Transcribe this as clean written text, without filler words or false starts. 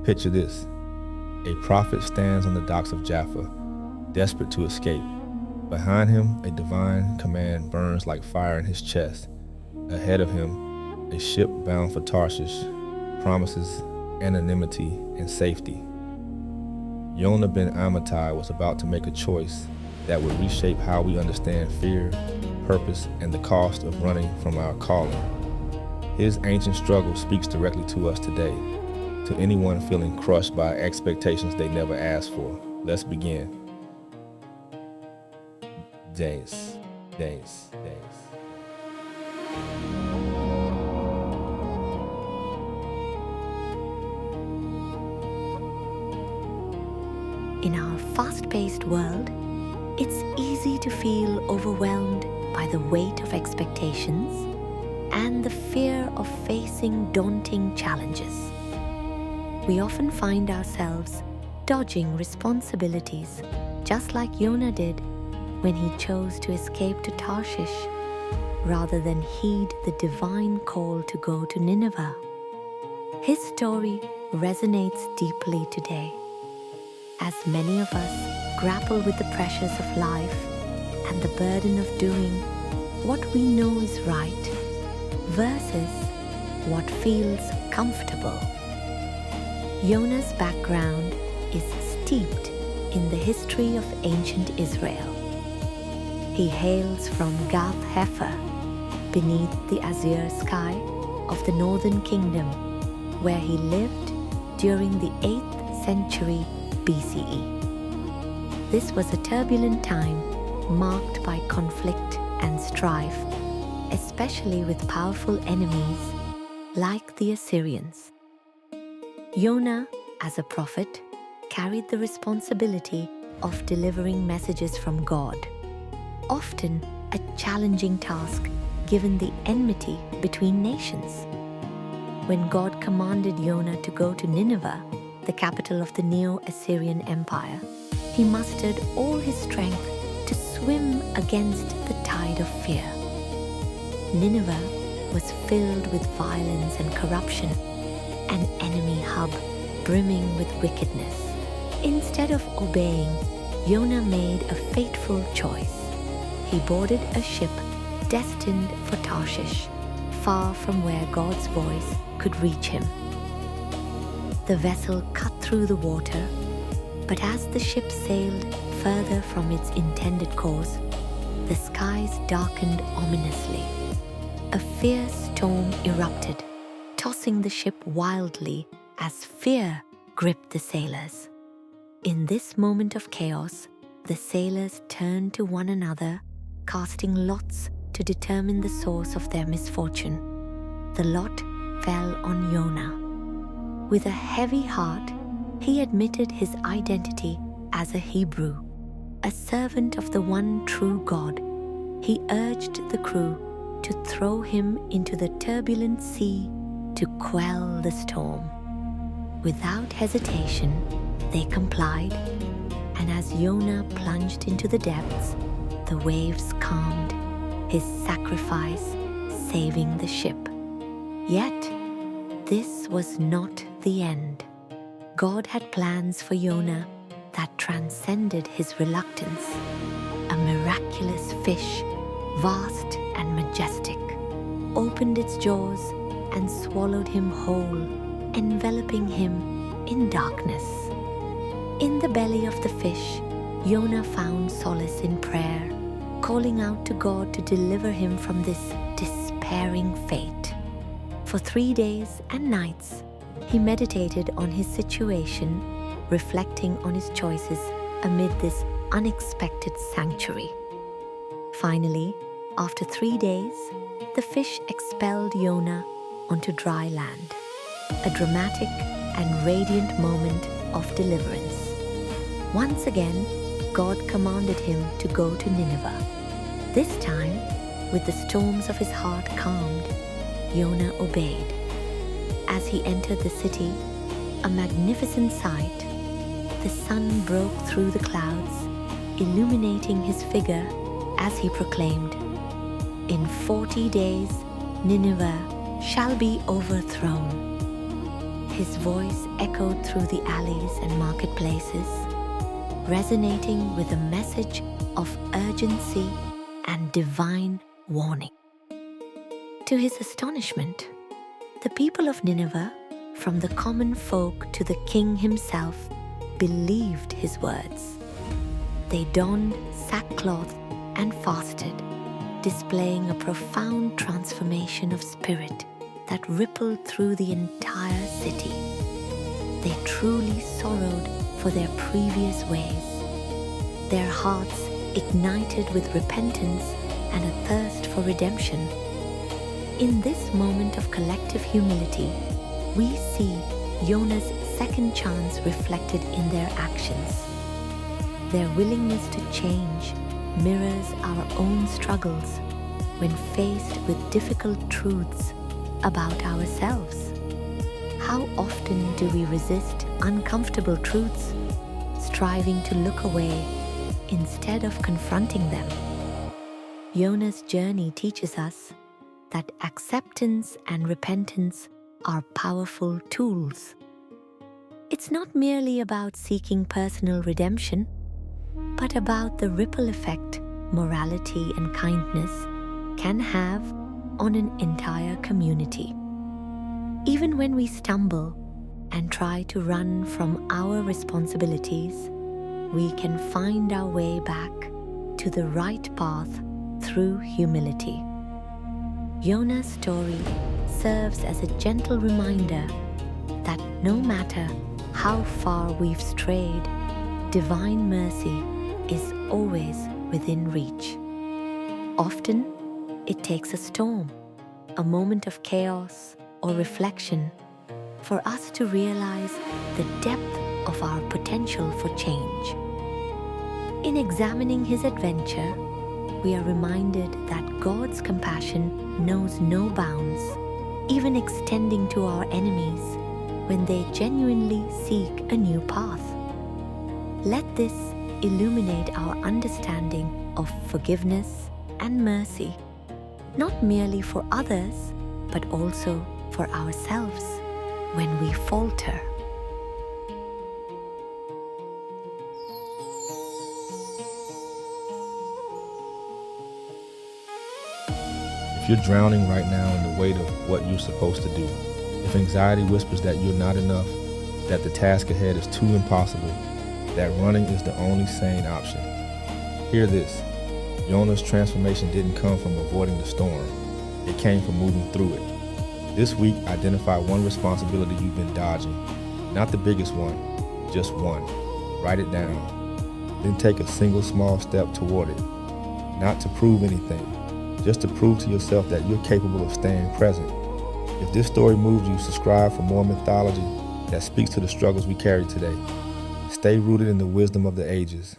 Picture this. A prophet stands on the docks of Jaffa, desperate to escape. Behind him, a divine command burns like fire in his chest. Ahead of him, a ship bound for Tarshish promises anonymity and safety. Yonah Ben Amitai was about to make a choice that would reshape how we understand fear, purpose, and the cost of running from our calling. His ancient struggle speaks directly to us today, to anyone feeling crushed by expectations they never asked for. Let's begin. Days. In our fast-paced world, it's easy to feel overwhelmed by the weight of expectations and the fear of facing daunting challenges. We often find ourselves dodging responsibilities, just like Yonah did when he chose to escape to Tarshish rather than heed the divine call to go to Nineveh. His story resonates deeply today, as many of us grapple with the pressures of life and the burden of doing what we know is right versus what feels comfortable. Yonah's background is steeped in the history of ancient Israel. He hails from Gath-hepher, beneath the azure sky of the northern kingdom, where he lived during the 8th century BCE. This was a turbulent time marked by conflict and strife, especially with powerful enemies like the Assyrians. Yonah, as a prophet, carried the responsibility of delivering messages from God, often a challenging task given the enmity between nations. When God commanded Yonah to go to Nineveh, the capital of the Neo-Assyrian Empire, he mustered all his strength to swim against the tide of fear. Nineveh was filled with violence and corruption, an enemy hub brimming with wickedness. Instead of obeying, Yonah made a fateful choice. He boarded a ship destined for Tarshish, far from where God's voice could reach him. The vessel cut through the water, but as the ship sailed further from its intended course, the skies darkened ominously. A fierce storm erupted, tossing the ship wildly as fear gripped the sailors. In this moment of chaos, the sailors turned to one another, casting lots to determine the source of their misfortune. The lot fell on Yonah. With a heavy heart, he admitted his identity as a Hebrew, a servant of the one true God. He urged the crew to throw him into the turbulent sea to quell the storm. Without hesitation, they complied, and as Yonah plunged into the depths, the waves calmed, his sacrifice saving the ship. Yet, this was not the end. God had plans for Yonah that transcended his reluctance. A miraculous fish, vast and majestic, opened its jaws and swallowed him whole, enveloping him in darkness. In the belly of the fish, Yonah found solace in prayer, calling out to God to deliver him from this despairing fate. For 3 days and nights, he meditated on his situation, reflecting on his choices amid this unexpected sanctuary. Finally, after 3 days, the fish expelled Yonah onto dry land, a dramatic and radiant moment of deliverance. Once again, God commanded him to go to Nineveh. This time, with the storms of his heart calmed, Yonah obeyed. As he entered the city, a magnificent sight, the sun broke through the clouds, illuminating his figure as he proclaimed, "In 40 days, Nineveh shall be overthrown." His voice echoed through the alleys and marketplaces, resonating with a message of urgency and divine warning. To his astonishment, the people of Nineveh, from the common folk to the king himself, believed his words. They donned sackcloth and fasted, displaying a profound transformation of spirit that rippled through the entire city. They truly sorrowed for their previous ways, their hearts ignited with repentance and a thirst for redemption. In this moment of collective humility, we see Yonah's second chance reflected in their actions. Their willingness to change mirrors our own struggles when faced with difficult truths about ourselves. How often do we resist uncomfortable truths, striving to look away instead of confronting them? Yonah's journey teaches us that acceptance and repentance are powerful tools. It's not merely about seeking personal redemption, but about the ripple effect morality and kindness can have on an entire community. Even when we stumble and try to run from our responsibilities, we can find our way back to the right path through humility. Yonah's story serves as a gentle reminder that no matter how far we've strayed, divine mercy is always within reach. Often, it takes a storm, a moment of chaos or reflection for us to realize the depth of our potential for change. In examining his adventure, we are reminded that God's compassion knows no bounds, even extending to our enemies when they genuinely seek a new path. Let this illuminate our understanding of forgiveness and mercy, not merely for others, but also for ourselves when we falter. If you're drowning right now in the weight of what you're supposed to do, if anxiety whispers that you're not enough, that the task ahead is too impossible, that running is the only sane option, hear this. Yonah's transformation didn't come from avoiding the storm. It came from moving through it. This week, identify one responsibility you've been dodging. Not the biggest one, just one. Write it down. Then take a single small step toward it. Not to prove anything, just to prove to yourself that you're capable of staying present. If this story moved you, subscribe for more mythology that speaks to the struggles we carry today. Stay rooted in the wisdom of the ages.